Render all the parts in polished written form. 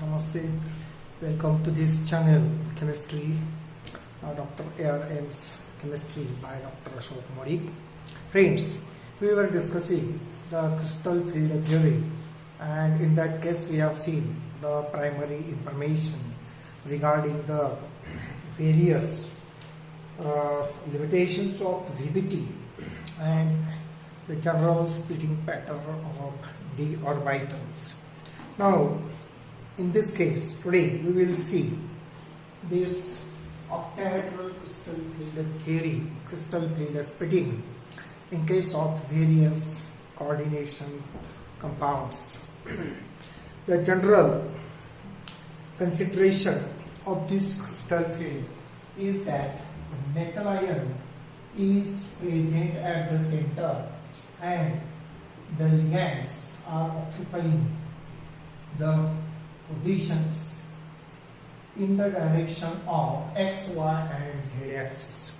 Namaste. Welcome to this channel, Chemistry, Dr.ARM's Chemistry by Dr. ARM. Friends, we were discussing the crystal field theory, and in that case we have seen the primary information regarding the various limitations of VBT and the general splitting pattern of d orbitals. Now, in this case, today we will see this octahedral crystal field theory, crystal field splitting in case of various coordination compounds. The general consideration of this crystal field is that the metal ion is present at the center and the ligands are occupying the positions in the direction of x, y and z axis.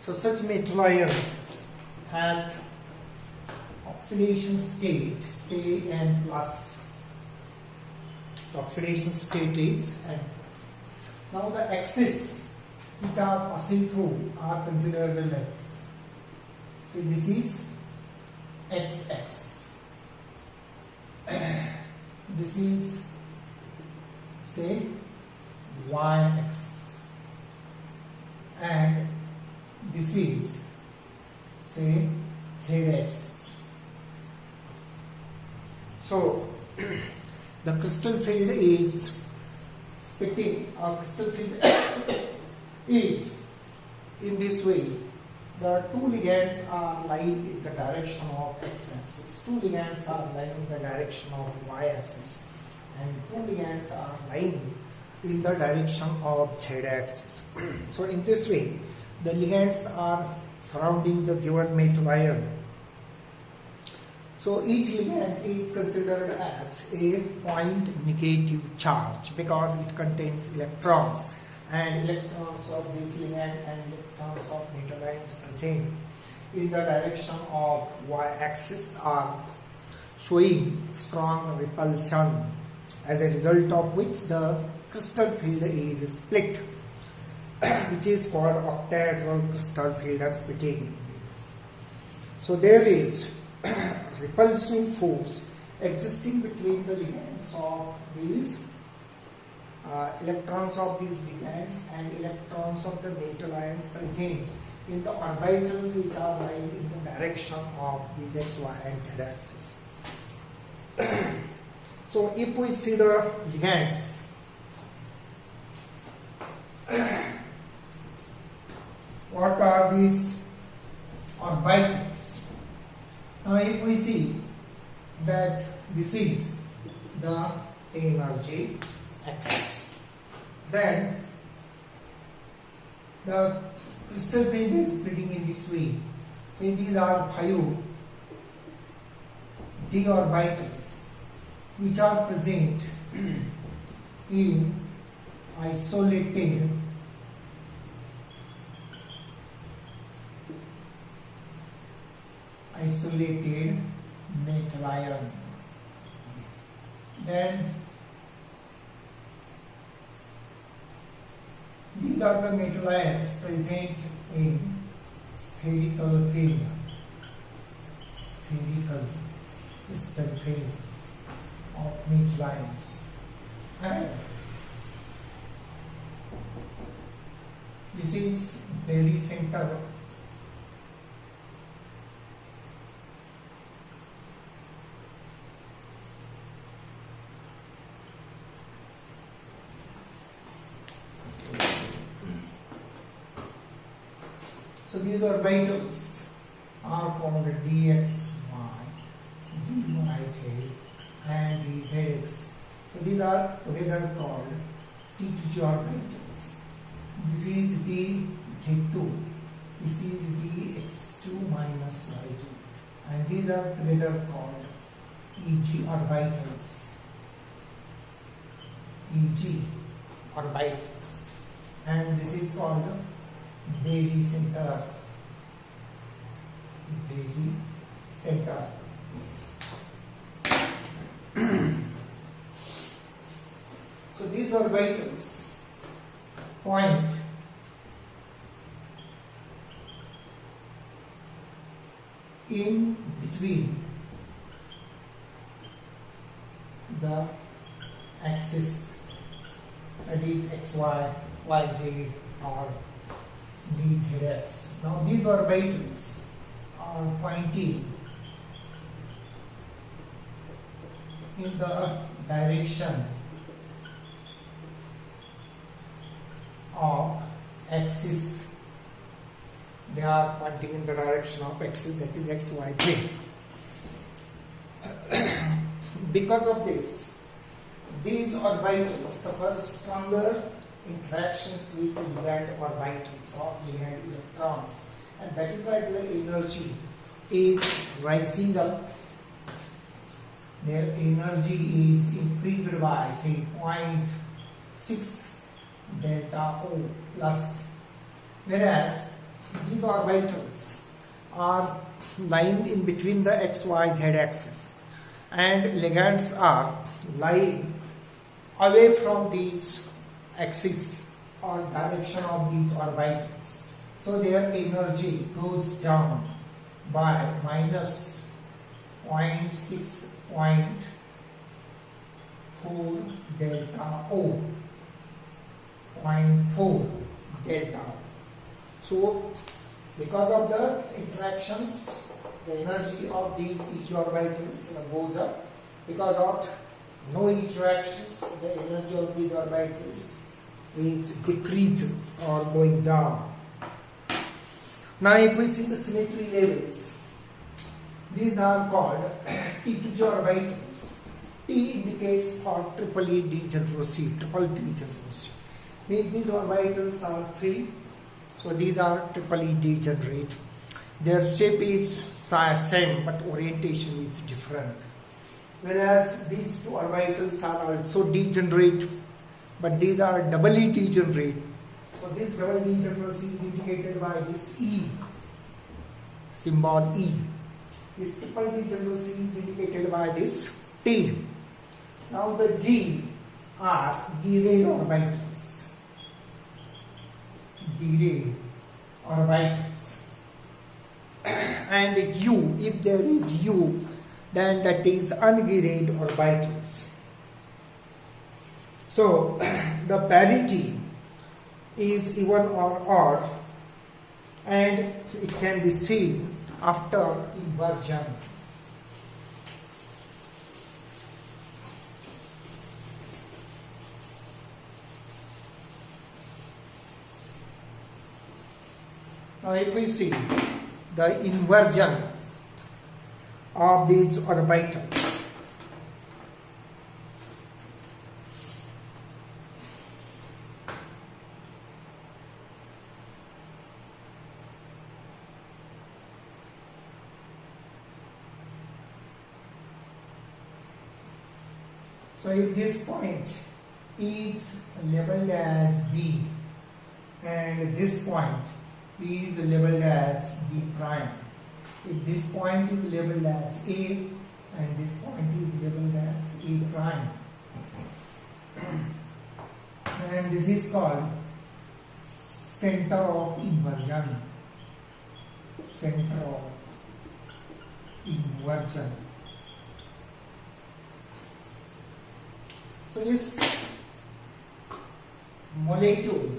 So such metal ion has oxidation state say N plus. The oxidation state is N plus. Now the axes which are passing through are considered like this. So this is x axis. This is say y axis, and this is say z axis. So the crystal field is splitting. Our crystal field is in this way. The two ligands are lying in the direction of x-axis, two ligands are lying in the direction of y-axis, and two ligands are lying in the direction of z-axis. So in this way, the ligands are surrounding the given metal ion. So each ligand is considered as a point negative charge because it contains electrons, and electrons of this ligand and electrons of metal ions present in the direction of y-axis are showing strong repulsion, as a result of which the crystal field is split, which is called octahedral crystal field splitting. So there is repulsive force existing between the ligands of these electrons of these ligands and electrons of the metal ions present in the orbitals which are lying in the direction of these x, y and z axis. So if we see the ligands, what are these orbitals? Now if we see that this is the energy axis, then the crystal field is splitting in this way. So these are 5 d orbitals which are present in isolated metal ion. Then these are the metal ions present in spherical field, spherical crystal field of metal ions, and this is very center. So these orbitals are called dxy, dyz and dz. So these are together called T2G orbitals. This is dz2, this is dx2 minus y2, and these are together called Eg orbitals. Eg orbitals, and this is called Bailey center. So these orbitals point in between the axis, that is xy, yj or dzx. Now these orbitals are pointing in the direction of axis. They are pointing in the direction of axis, that is x, y, z. Because of this, these orbitals suffer stronger interactions with ligand orbitals or ligand electrons, and that is why their energy is rising up. Their energy is increased by say 0.6 delta O plus, whereas these orbitals are lying in between the xy z axis, and ligands are lying away from these axis or direction of these orbitals. So their energy goes down by minus 0.4 delta O, 0.4 delta. So because of the interactions, the energy of these each orbitals goes up. Because of no interactions, the energy of these orbitals is decreased or going down. Now if we see the symmetry levels, these are called T2 orbitals. T indicates for triple E degeneracy, triple degeneracy. These orbitals are 3. So these are triple E degenerate. Their shape is same, but orientation is different. Whereas these two orbitals are also degenerate, but these are double E degenerate. So this double degeneracy is indicated by this E, symbol E. This triple degeneracy is indicated by this T. Now the G are G-ray orbitals. G-ray orbitals. And U, if there is U, then that is ungerayed orbitals. So the parity is even or odd, and it can be seen after inversion. Now if we see the inversion of these orbitals, so if this point is labeled as B and this point is labeled as B prime, if this point is labeled as A and this point is labeled as A prime, and this is called center of inversion. Center of inversion. So this molecule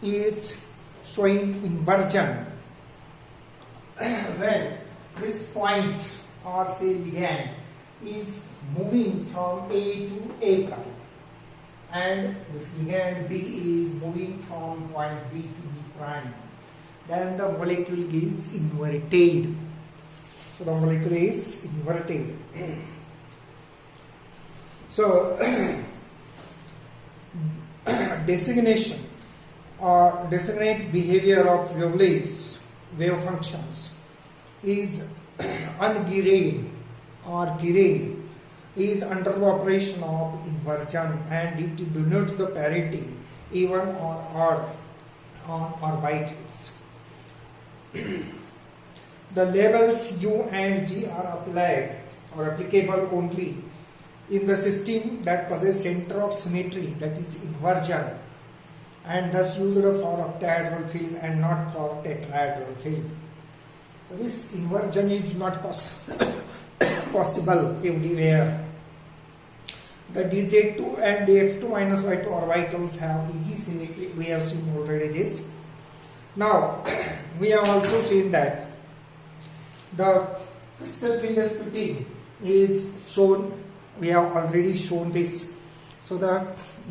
is showing inversion when this point or say ligand is moving from A to A prime, and this ligand B is moving from point B to B prime, then the molecule is inverted. So the molecule is inverted. So designate behavior of wavelengths, wave functions, is ungerayed or gerayed, is under the operation of inversion, and it denotes the parity even or odd on orbitals. The labels U and G are applied or applicable only in the system that possess center of symmetry, that is inversion, and thus used for octahedral field and not for tetrahedral field. So this inversion is not possible everywhere. The dz2 and dx2 minus y2 orbitals have EG symmetry. We have seen already this. Now we have also seen that the crystal field splitting is shown. We have already shown this. So the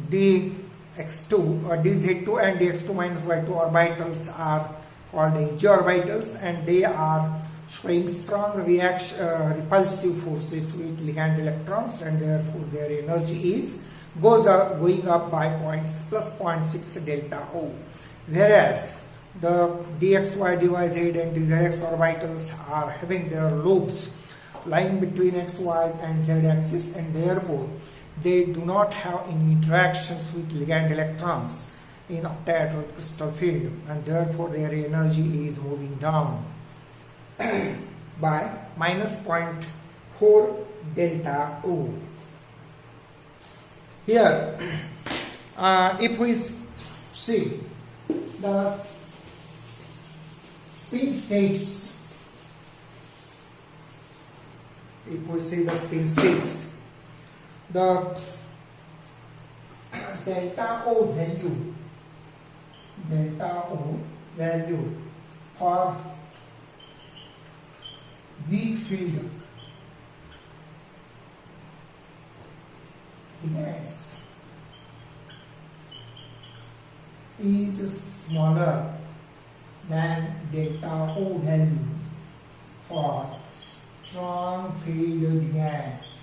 dx2 or dz2 and dx2 minus y2 orbitals are called EG orbitals, and they are showing strong repulsive forces with ligand electrons, and therefore their energy is going up by plus 0.6 delta O. Whereas the dxy, dyz and dz orbitals are having their lobes lying between xy and z axis, and therefore they do not have any interactions with ligand electrons in octahedral crystal field, and therefore their energy is moving down by minus 0.4 delta O. Here, if we see the spin states, the delta O value for weak field ligands is smaller than delta O value for strong field ligands.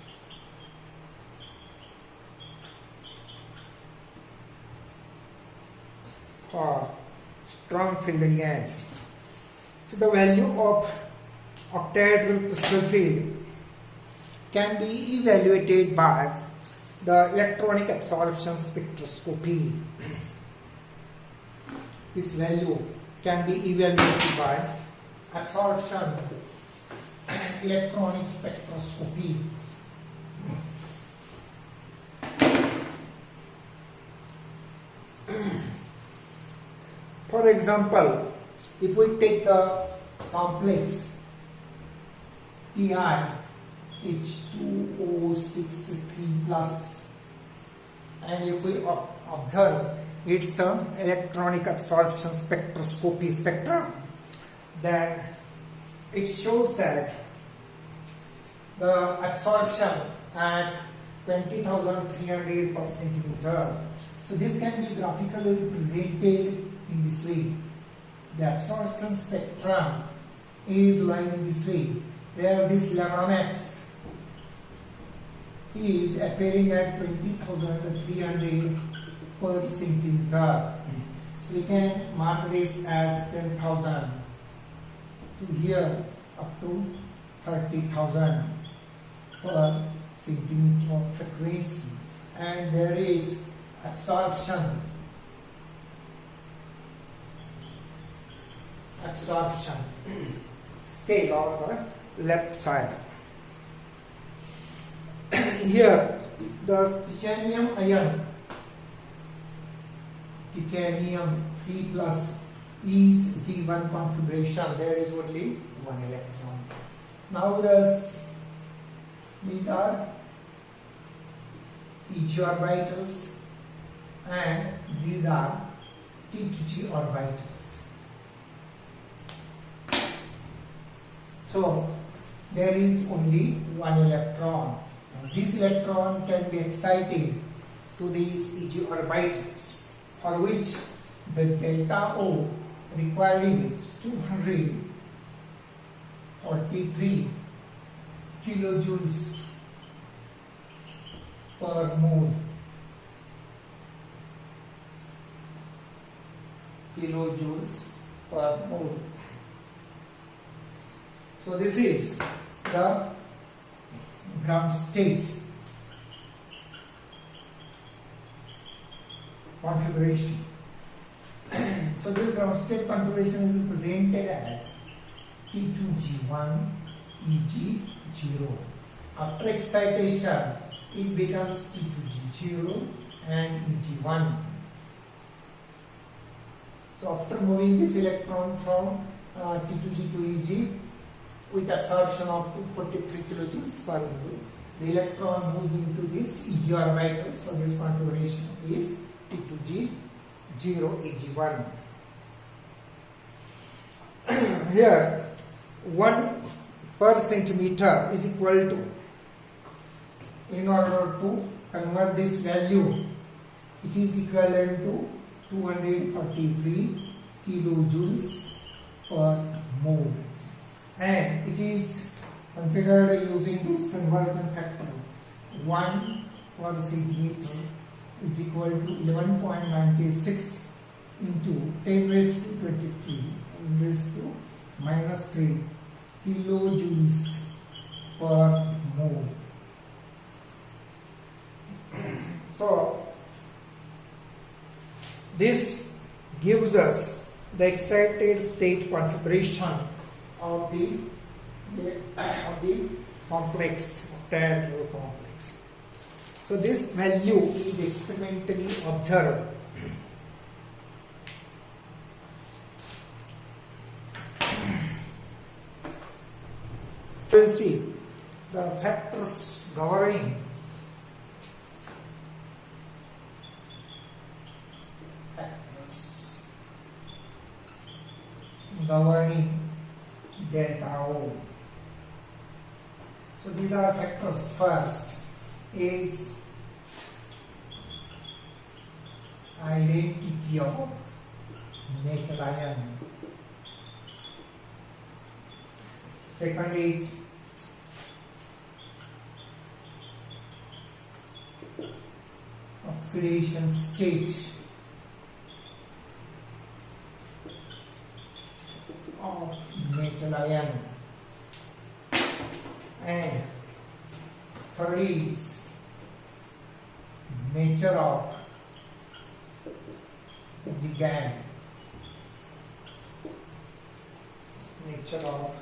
So the value of octahedral crystal field can be evaluated by the electronic absorption spectroscopy. This value can be evaluated by absorption electronic spectroscopy. For example, if we take the complex Ti H2O6 3+, and if we observe its electronic absorption spectroscopy spectrum, then it shows that the absorption at 20,300 per centimeter. So this can be graphically represented in this way. The absorption spectrum is lying in this way, where this lambda max is appearing at 20,300 per centimeter. So we can mark this as 10,000 to here up to 30,000 per centimeter of frequency, and there is absorption scale on the left side. Here the titanium 3+ is D1 configuration. There is only one electron. Now these are EG orbitals, and these are T2G orbitals. So there is only one electron. Now, this electron can be excited to these EG orbitals, for which the delta O requiring is 243 kilojoules per mole. So this is the ground state configuration. So this ground state configuration is represented as T2G1 EG0. After excitation, it becomes T2G0 and Eg1. So after moving this electron from T2G to Eg with absorption of 243 kilojoules per mole, the electron moves into this Eg orbital. So this configuration is T2G0 Eg1. Here 1 per centimeter is equal to, in order to convert this value, it is equivalent to 243 kilojoules per mole, and it is configured using this conversion factor 1 per centimeter is equal to 11.96 into 10 raised to 23 raised to minus 3 kilojoules per mole. So this gives us the excited state configuration of the complex, octahedral complex. So this value is experimentally observed. We will see the factors governing delta O. So these are factors. First is identity of metal ion. Second is oxidation state of metal ion, and third is nature of ligand. Nature of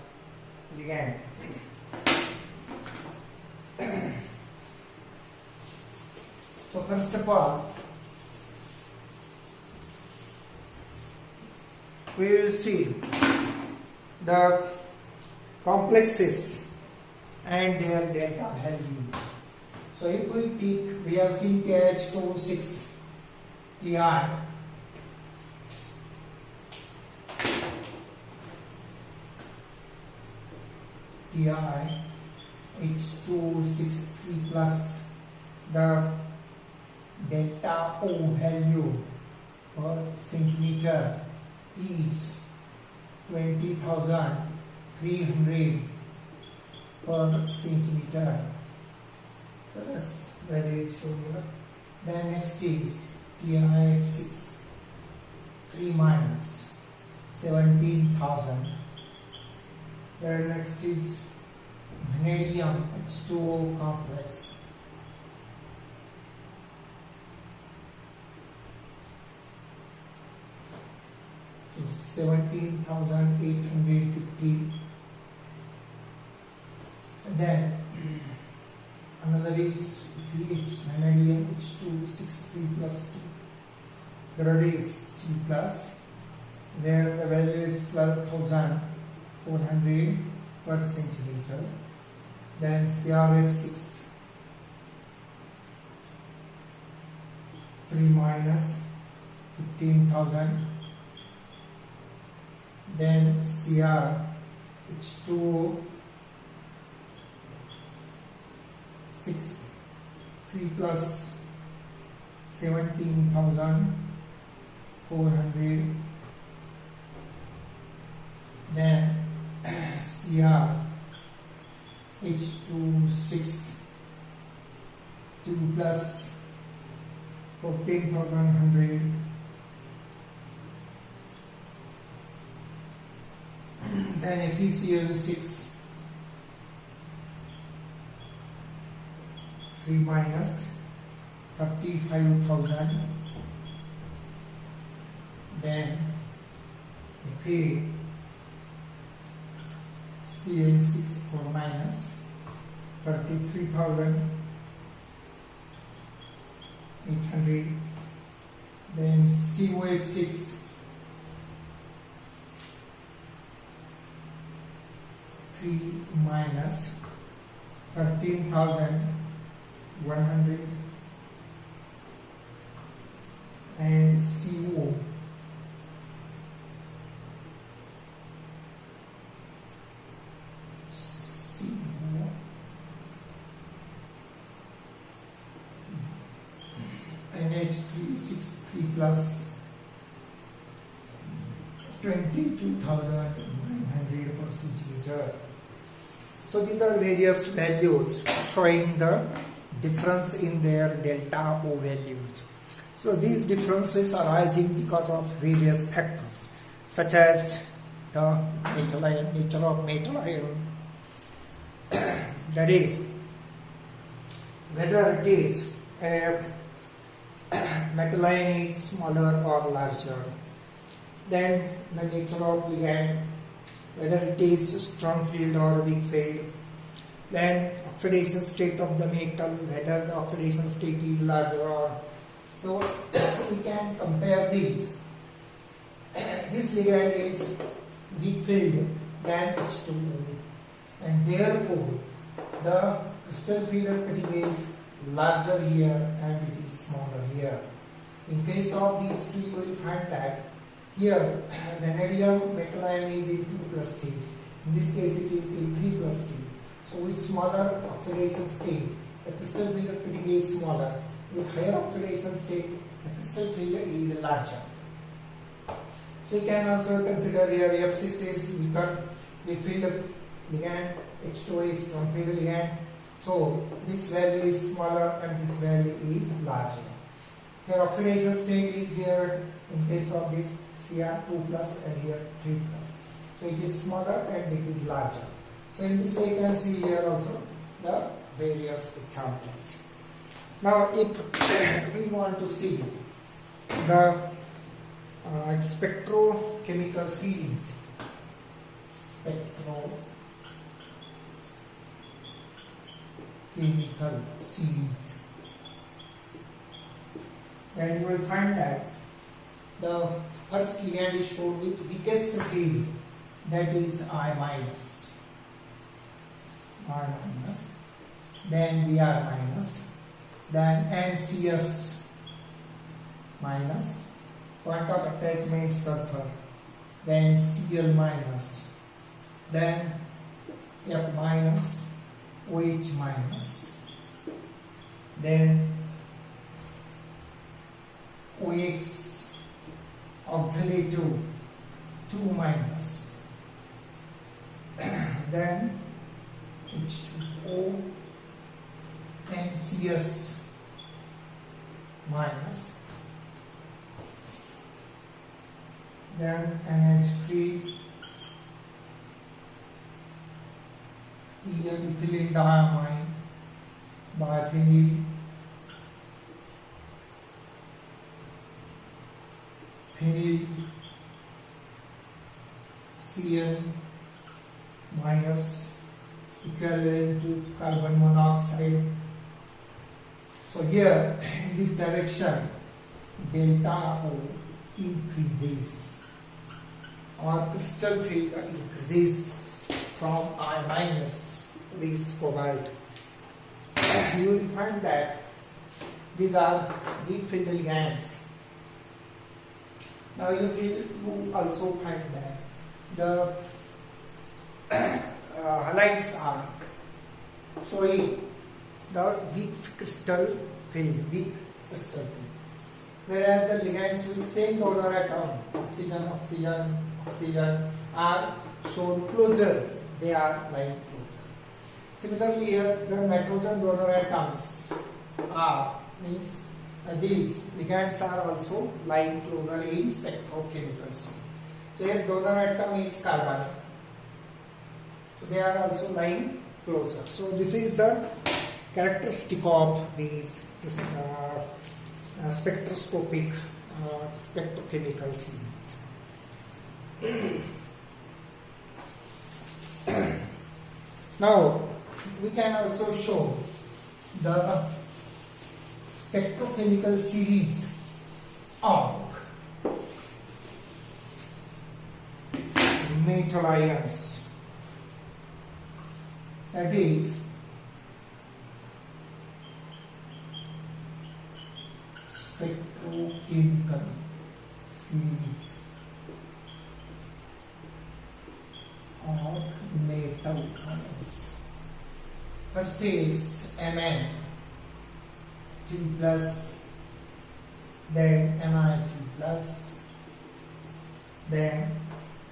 ligand. So first of all, we will see the complexes and their delta values. So if we take, we have seen KH26 Ti, H263 plus, the delta O value per centimeter is 20,300 per centimeter. So that's value is shown here. Then next is TiH6 3 minus 17,000. Then next is vanadium H2O complex. So 17,850. Then another is VH, vanadium H263 plus 2. Third is T plus, where the value is 12,400 per centimeter. Then CrH6 3 minus 15,000. Then CrH2O 6 3 plus 17,400. Then CrH26 2 plus 14,100. Then FeCl6 3 minus 35,000. Then FeCl6 4 minus 33,000. 800, then CO86 3 minus 13,100, and CO NH363 plus 22,900 per centimeter. So these are various values showing the difference in their delta O values. So these differences are arising because of various factors such as the nature of metal ion, that is whether it is a metal ion is smaller or larger, then the nature of ligand, whether it is strong field or weak field, then oxidation state of the metal, whether the oxidation state is larger or so we can compare these. This ligand is weak field than H2O, and therefore the crystal field of cutting is larger here and it is smaller here. In case of these two, you will find that here the vanadium metal ion is in 2 plus state. In this case it is in 3 plus state. So with smaller oxidation state, the crystal field of cutting is smaller. With higher oxidation state, the crystal field is larger. So you can also consider here F6 is weaker, weak field ligand, H2 is strong field ligand. So this value is smaller and this value is larger. Here oxidation state is here in case of this Cr 2 plus and here 3 plus. So it is smaller and it is larger. So in this way you can see here also the various examples. Now if we want to see the spectrochemical series, then you will find that the first ligand is shown with weakest field, that is I minus, then Br minus, then NCS minus, point of attachment sulfur, then Cl minus, then F minus, OH minus, then OX auxiliary 2 minus, then H2O, NCS minus, then NH3, ethylene diamine, biphenyl, phenyl, Cl minus, equivalent to carbon monoxide. So here in this direction delta O increases or crystal field increases from I minus to this cobalt. You will find that these are weak field ligands. Now you also find that the halides are showing the weak crystal field, whereas the ligands with same donor atom, oxygen, are shown closer, they are lying closer. Similarly here the nitrogen donor atoms are, these ligands are also lying closer in spectrochemical scene. So here donor atom is carbon, so they are also lying closer. So this is the characteristic of these spectroscopic spectrochemical series. Now we can also show the spectrochemical series of metal ions, that is spectrochemical series of metal ions. First is Mn 2 plus, then Ni 2 plus, then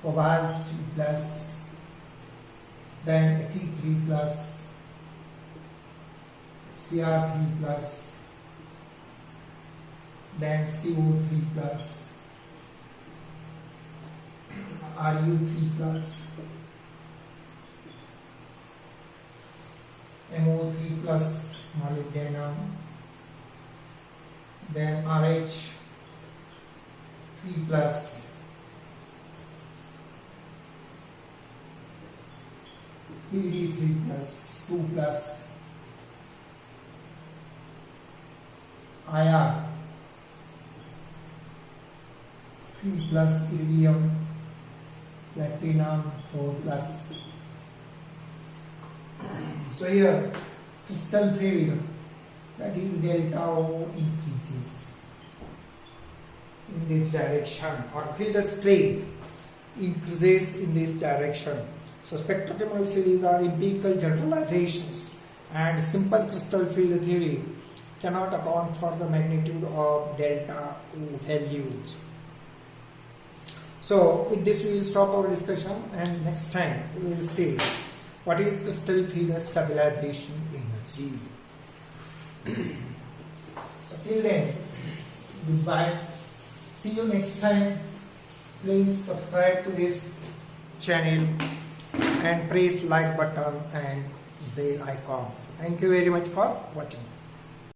cobalt 2 plus, then Fe3 plus, Cr3 plus, then CO3 plus, Ru3 plus, MO3 plus molybdenum, then RH 3 plus, PD3 plus 2 plus, IR 3 plus, iridium, platinum 4 plus. So here crystal field, that is delta O, increases in this direction, or field strength increases in this direction. So spectrochemical series are empirical generalizations, and simple crystal field theory cannot account for the magnitude of delta O values. So with this we will stop our discussion, and next time we will see what is crystal field stabilization energy. So till then, goodbye. See you next time. Please subscribe to this channel and press like button and bell icon. Thank you very much for watching.